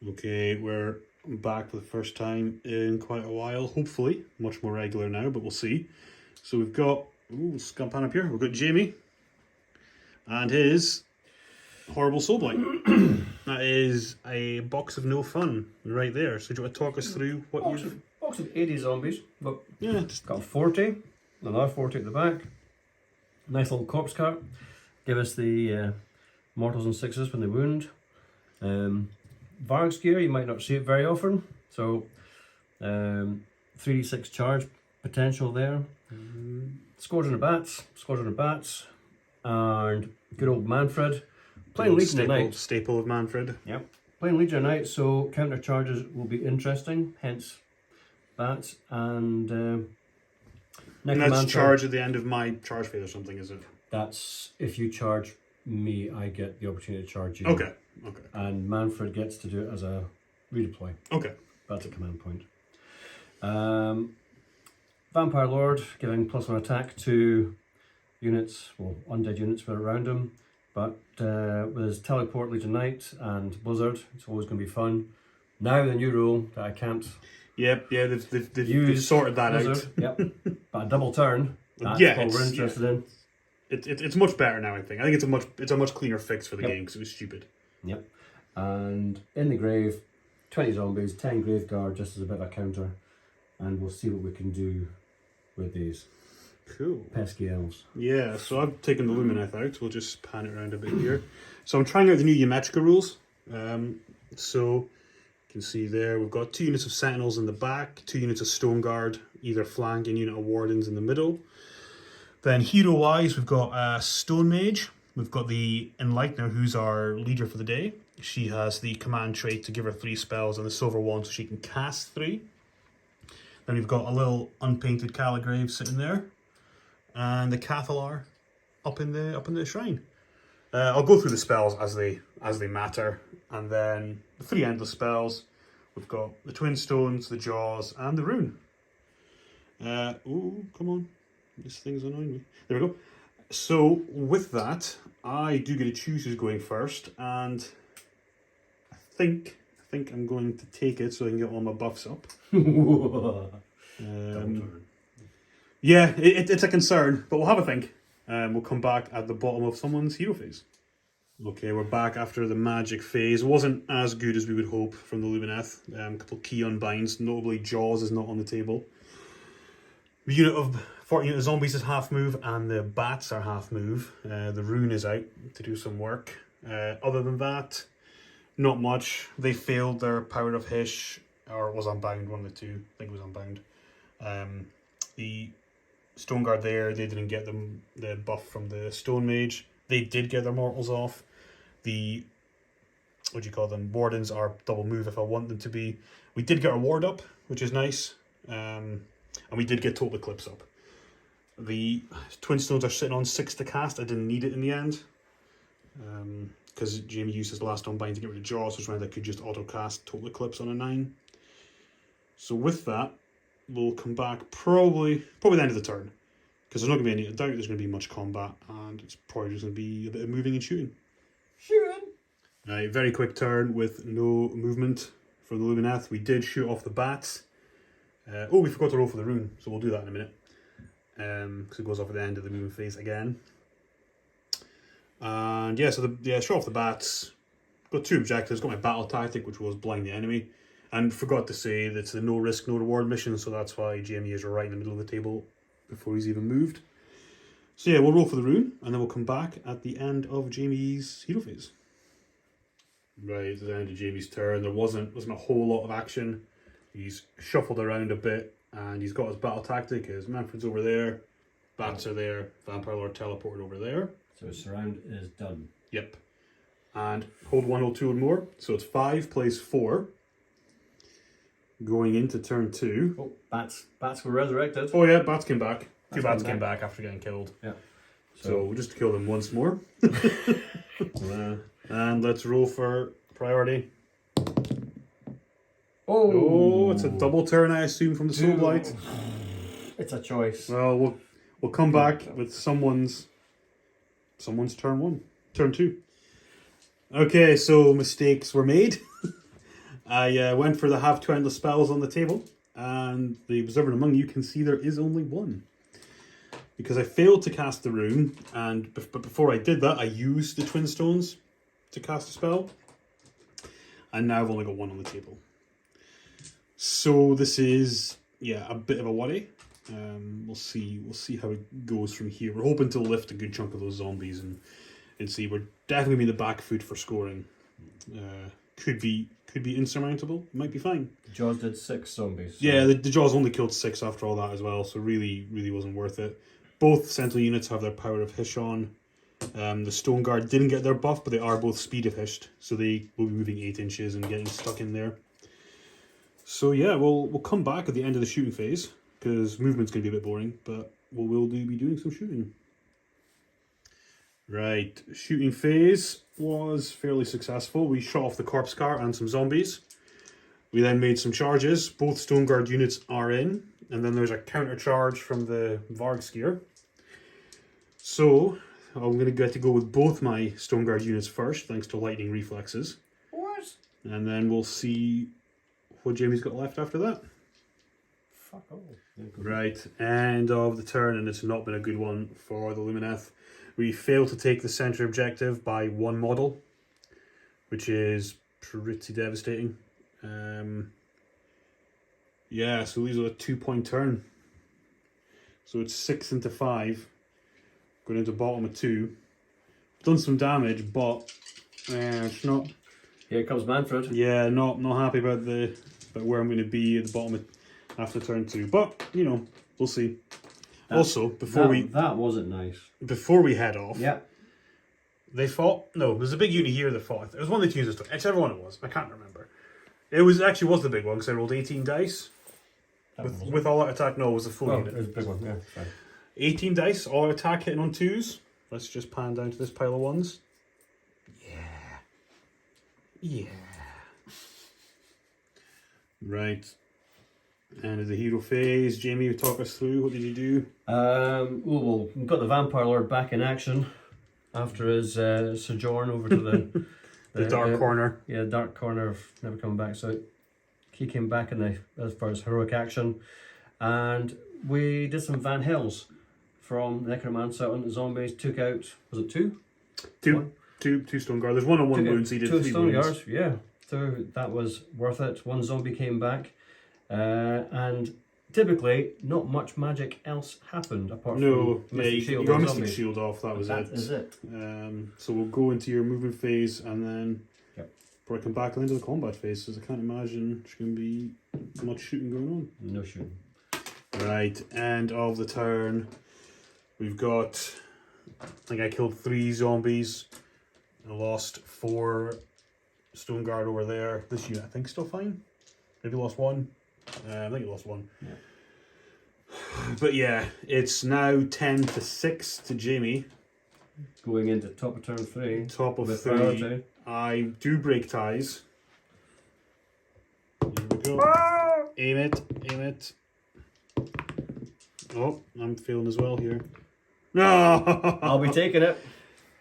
Okay, we're back for the first time in quite a while. Hopefully, much more regular now, but we'll see. So we've got, scump pan up here. We've got Jamie and his horrible Soulblight. That is a box of no fun right there. So do you want to talk us through what box of 80 zombies. Look, yeah, just got 40, another 40 at the back. Nice little corpse cart. Give us the mortals and sixes when they wound. Varg's gear, you might not see it very often. So 3d6 charge potential there. Squadron of Bats, and good old Mannfred. Playing Legion at night. Staple of Mannfred. Yep. Playing Legion at night, so counter charges will be interesting, hence Bats and that's charge at the end of my charge phase or something, is it? That's if you charge me, I get the opportunity to charge you. Okay. And Mannfred gets to do it as a redeploy. Okay. That's a command point. Vampire Lord, giving +1 attack to units, well, undead units that are around him. But with his teleport, Legion Knight, and Blizzard, it's always going to be fun. Now the new rule that I can't. Yep, yeah, they've sorted that Blizzard, out. Yep, but a double turn. That's yeah, what we're interested in. It's much better now. I think it's a much cleaner fix for the game because it was stupid. Yep, and in the grave, 20 zombies, 10 grave guard, just as a bit of a counter, and we'll see what we can do with these. Cool. Pesky elves. Yeah, so I've taken the Lumineth out. We'll just pan it around a bit here. So I'm trying out the new Yamachica rules. So you can see there we've got 2 units of Sentinels in the back, 2 units of Stone Guard, either flank, and unit of Wardens in the middle. Then hero-wise, we've got Stone Mage. We've got the Enlightener, who's our leader for the day. She has the command trait to give her 3 spells and the Silver Wand so she can cast 3. Then we've got a little unpainted Caligrave sitting there. And the Cathalar up in the shrine. I'll go through the spells as they matter, and then the 3 endless spells. We've got the Twin Stones, the Jaws, and the Rune. Ooh, come on, this thing's annoying me. There we go. So with that, I do get to choose who's going first, and I think I'm going to take it so I can get all my buffs up. Yeah, it's a concern, but we'll have a think. We'll come back at the bottom of someone's hero phase. Okay, we're back after the magic phase. It wasn't as good as we would hope from the Lumineth. A couple of key unbinds, notably Jaws is not on the table. The unit of 40 unit of zombies is half move, and the bats are half move. The Rune is out to do some work. Other than that, not much. They failed their Power of Hish, or it was Unbound, one of the two. I think it was Unbound. The Stone Guard there, they didn't get the buff from the Stone Mage. They did get their mortals off. The, what do you call them, Wardens are double move if I want them to be. We did get our ward up, which is nice. And we did get Total Eclipse up. The Twin Stones are sitting on 6 to cast. I didn't need it in the end. Because Jamie used his last Unbind to get rid of Jaws, which meant I could just auto cast Total Eclipse on a 9. So with that, we'll come back probably the end of the turn, because there's not going to be any doubt there's going to be much combat, and it's probably just going to be a bit of moving and shooting. Right, very quick turn with no movement for the Lumineth. We did shoot off the bats. We forgot to roll for the Rune, so we'll do that in a minute, because it goes off at the end of the movement phase again. And yeah, so shot off the bats. Got 2 objectives. Got my battle tactic, which was blind the enemy. And forgot to say that it's the no risk, no reward mission, so that's why Jamie is right in the middle of the table before he's even moved. So yeah, we'll roll for the Rune, and then we'll come back at the end of Jamie's hero phase. Right, at the end of Jamie's turn, there wasn't a whole lot of action. He's shuffled around a bit, and he's got his battle tactic. His Mannfred's over there, Bats are there, Vampire Lord teleported over there. So his surround is done. Yep. And hold 1, hold 2 and more, so it's 5 plays 4. Going into turn 2. Oh, bats were resurrected. Oh yeah, bats came back. 2 bats came back after getting killed. Yeah. So we'll just kill them once more. And let's roll for priority. Oh, it's a double turn, I assume, from the Soulblight. It's a choice. Well, we'll come back with someone's turn 1, turn 2. Okay, so mistakes were made. I went for the have two endless spells on the table, and the observer among you can see there is only one. Because I failed to cast the rune, but before I did that, I used the Twin Stones to cast a spell. And now I've only got one on the table. So this is, yeah, a bit of a worry. We'll see how it goes from here. We're hoping to lift a good chunk of those zombies and see. We're definitely be the back foot for scoring. Could be insurmountable. Might be fine. Jaws did 6 zombies. So. Yeah, the Jaws only killed 6 after all that as well, so really wasn't worth it. Both Sentinel units have their Power of Hish on. The Stone Guard didn't get their buff, but they are both Speed of Hished, so they will be moving 8 inches and getting stuck in there. So yeah, we'll come back at the end of the shooting phase, because movement's going to be a bit boring, but we will be doing some shooting. Right, shooting phase was fairly successful. We shot off the Corpse Car and some zombies. We then made some charges. Both Stone Guard units are in, and then there's a counter charge from the Vargskier. So I'm going to get to go with both my Stone Guard units first, thanks to lightning reflexes. What? And then we'll see what Jamie's got left after that. Fuck all. Right, end of the turn, and it's not been a good one for the Lumineth. We failed to take the center objective by 1 model, which is pretty devastating. Yeah, so these are a 2-point turn. So it's 6 into 5, going into bottom of 2. Done some damage, but it's not. Here comes Mannfred. Yeah, not happy about where I'm going to be at the bottom after turn 2. But you know, we'll see. Also, that wasn't nice. Before we head off, yeah, they fought. No, there's a big unit here that fought. It was one of the units. Whichever one it was, I can't remember. It was the big one because I rolled 18 dice with all out attack. No, it was a full unit. It was a big one. Yeah, fine. 18 dice, all out attack hitting on 2s. Let's just pan down to this pile of 1s. Yeah. Right. And the hero phase, Jamie, talk us through. What did you do? Well, we got the Vampire Lord back in action after his sojourn over to the the dark corner. Yeah, dark corner of never coming back. So he came back as far as heroic action, and we did some Van Hells from Necromancer on the zombies. Took out, was it 2? Two Stone Guard. There's 1 on 1 wound, so he did 2 3 Stone wounds. Guards. Yeah, so that was worth it. 1 zombie came back. And typically, not much magic else happened apart from Mystic Shield. You got Mystic Shield off, that was it. That is it. So we'll go into your movement phase and then probably come back into the combat phase, because I can't imagine there's going to be much shooting going on. No shooting. Right, end of the turn. We've got, I think I killed 3 zombies. I lost 4 Stone Guard over there. This unit I think still fine. Maybe lost 1. I think it lost 1. Yeah. But yeah, it's now 10 to 6 to Jamie. Going into top of turn 3. Top of with 3. priority. I do break ties. Here we go. Aim it. Oh, I'm failing as well here. No! I'll be taking it.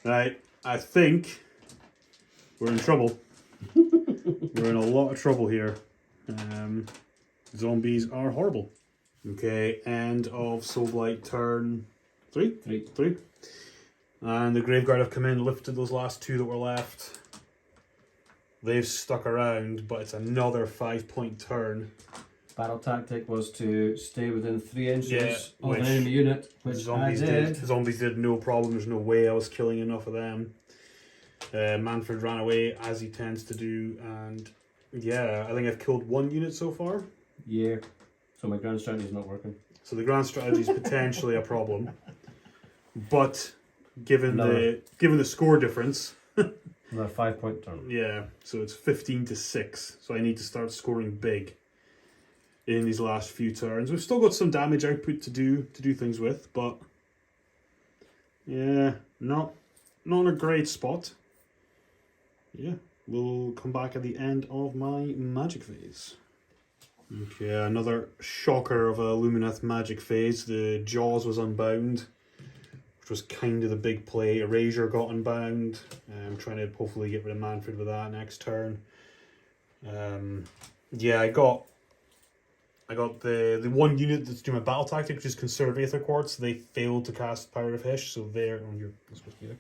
Right, I think we're in trouble. We're in a lot of trouble here. Zombies are horrible. Okay, end of Soulblight turn 3? 3. And the Graveguard have come in, lifted those last 2 that were left. They've stuck around, but it's another 5-point turn. Battle tactic was to stay within 3 inches of which an enemy unit, which zombies I did. Zombies did no problem. There's no way I was killing enough of them. Mannfred ran away, as he tends to do, and yeah, I think I've killed 1 unit so far. Yeah. So my grand strategy is not working. So the grand strategy is potentially a problem, but given the score difference, Another 5-point turn. yeah, so it's 15 to 6. So I need to start scoring big in these last few turns. We've still got some damage output to do things with, but yeah, not in a great spot. Yeah, we'll come back at the end of my magic phase. Okay, another shocker of a Lumineth magic phase. The Jaws was unbound, which was kind of the big play. Erasure got unbound. I'm trying to hopefully get rid of Mannfred with that next turn. Yeah, I got the one unit that's doing my battle tactic, which is Conserve Aether Quartz. They failed to cast Power of Hish, so they're you're supposed to be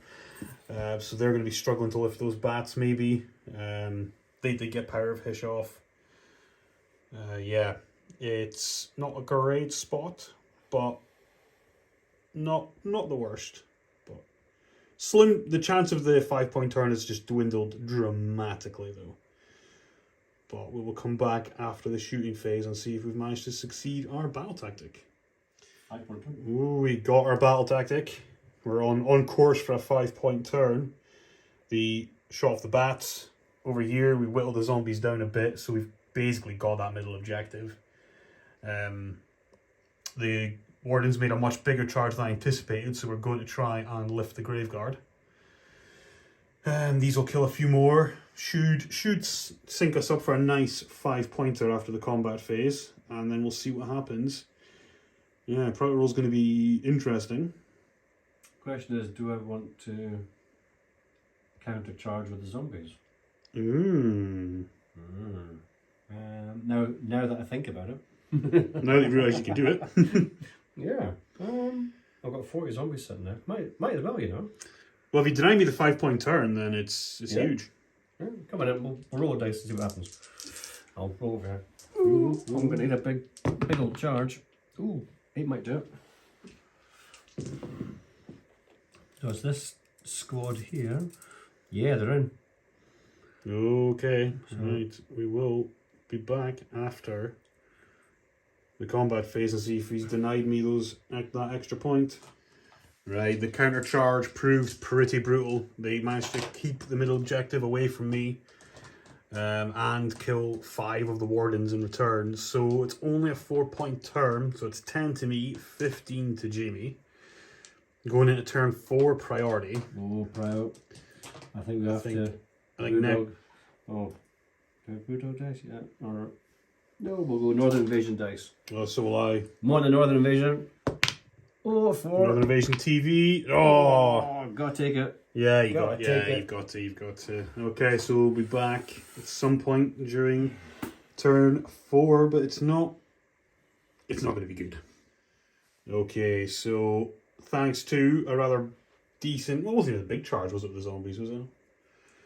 there. So they're going to be struggling to lift those bats. Maybe they get Power of Hish off. Yeah, it's not a great spot, but not the worst. But slim. The chance of the 5-point turn has just dwindled dramatically, though. But we will come back after the shooting phase and see if we've managed to succeed our battle tactic. 5-point turn. Ooh, we got our battle tactic. We're on course for a 5-point turn. The shot off the bats. Over here, we whittled the zombies down a bit, so we've basically got that middle objective. The Wardens made a much bigger charge than I anticipated, so we're going to try and lift the Graveguard. These will kill a few more. Should sync us up for a nice 5-pointer after the combat phase, and then we'll see what happens. Yeah, Prowler roll's going to be interesting. Question is, do I want to counter charge with the zombies? Now that I think about it. Now that you realise you can do it. Yeah. I've got 40 zombies sitting there. Might as well, you know. Well, if you deny me the 5-point turn, then it's huge. Yeah, come on in, we'll roll a dice and see what happens. I'll roll over here. Ooh, I'm going to need a big old charge. Ooh, 8 might do it. So it's this squad here. Yeah, they're in. Okay, right. We will be back after the combat phase and see if he's denied me that extra point. Right, the counter charge proved pretty brutal. They managed to keep the middle objective away from me and kill 5 of the Wardens in return. So it's only a 4-point turn, so it's 10 to me, 15 to Jamie. Going into turn 4 priority. Oh, Prio. I think we have to... I think next... Oh, do I Bulldog dice? Yeah. Or... No, we'll go Northern Invasion dice. Oh, so will I. I'm on the Northern Invasion. Oh, 4. Northern Invasion TV. Oh, gotta take it. Yeah, you've got to. Okay, so we'll be back at some point during turn 4, but it's not going to be good. Okay, so thanks to a rather decent, well, it wasn't even a big charge, was it, with the zombies, was it?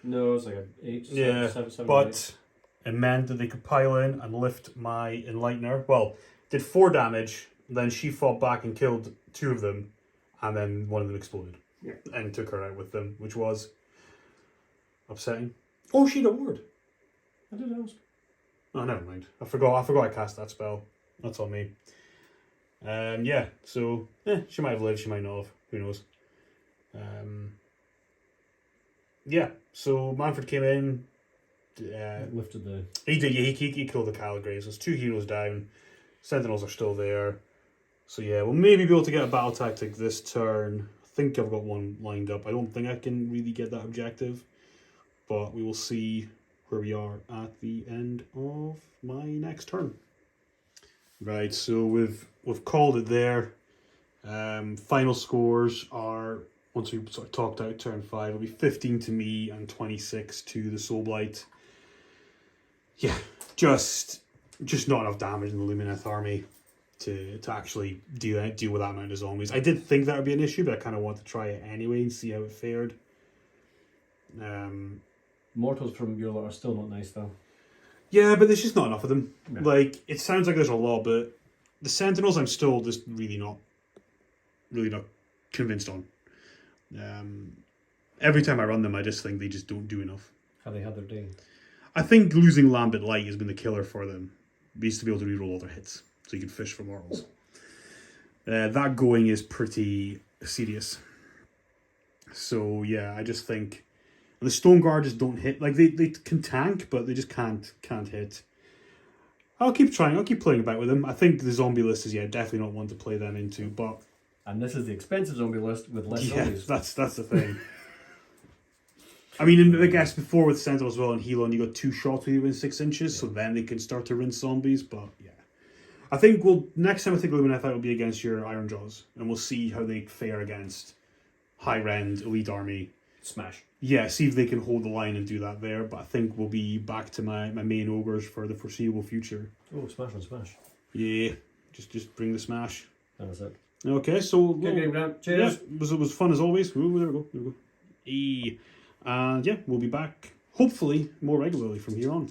No, it was like an 8, yeah, 7, but 8. It meant that they could pile in and lift my Enlightener. Well, did 4 damage, then she fought back and killed 2 of them, and then one of them exploded. Yeah. And took her out with them, which was upsetting. Oh, she had a ward. I did ask. Oh, never mind. I forgot I cast that spell. That's on me. Yeah, so she might have lived, she might not have. Who knows? Yeah, so Mannfred came in. Lifted the... He did, yeah, he killed the Caligraves. There's 2 heroes down. Sentinels are still there. So yeah, we'll maybe be able to get a battle tactic this turn. I think I've got one lined up. I don't think I can really get that objective. But we will see where we are at the end of my next turn. Right, so we've called it there. Final scores are, once we sort of talked out turn 5, it'll be 15 to me and 26 to the Soulblight. Yeah, just not enough damage in the Lumineth army to actually deal with that amount of zombies. I did think that would be an issue, but I kind of want to try it anyway and see how it fared. Mortals from your lot are still not nice though. Yeah, but there's just not enough of them. No. Like, it sounds like there's a lot, but the Sentinels I'm still just really not convinced on. Every time I run them, I just think they just don't do enough. Have they had their day? I think losing Lambent Light has been the killer for them. They used to be able to reroll all their hits, so you can fish for mortals. That going is pretty serious. So yeah, I just think the Stone Guard just don't hit. Like they can tank, but they just can't hit. I'll keep trying. I'll keep playing about with them. I think the zombie list is definitely not one to play them into. But and this is the expensive zombie list with less zombies. That's the thing. I mean, I guess before with Sentinel as well and Helon, you got 2 shots when you win 6 inches, so then they can start to rinse zombies. But yeah, I think next time I think Lumineth will be against your Iron Jaws, and we'll see how they fare against high rend elite army. Smash. Yeah, see if they can hold the line and do that there. But I think we'll be back to my main ogres for the foreseeable future. Oh, smash on smash. Yeah, just bring the smash. That's it. Okay, so Good game, Grant. Cheers. Yeah, it was fun as always. Ooh, there we go. And yeah, we'll be back hopefully more regularly from here on.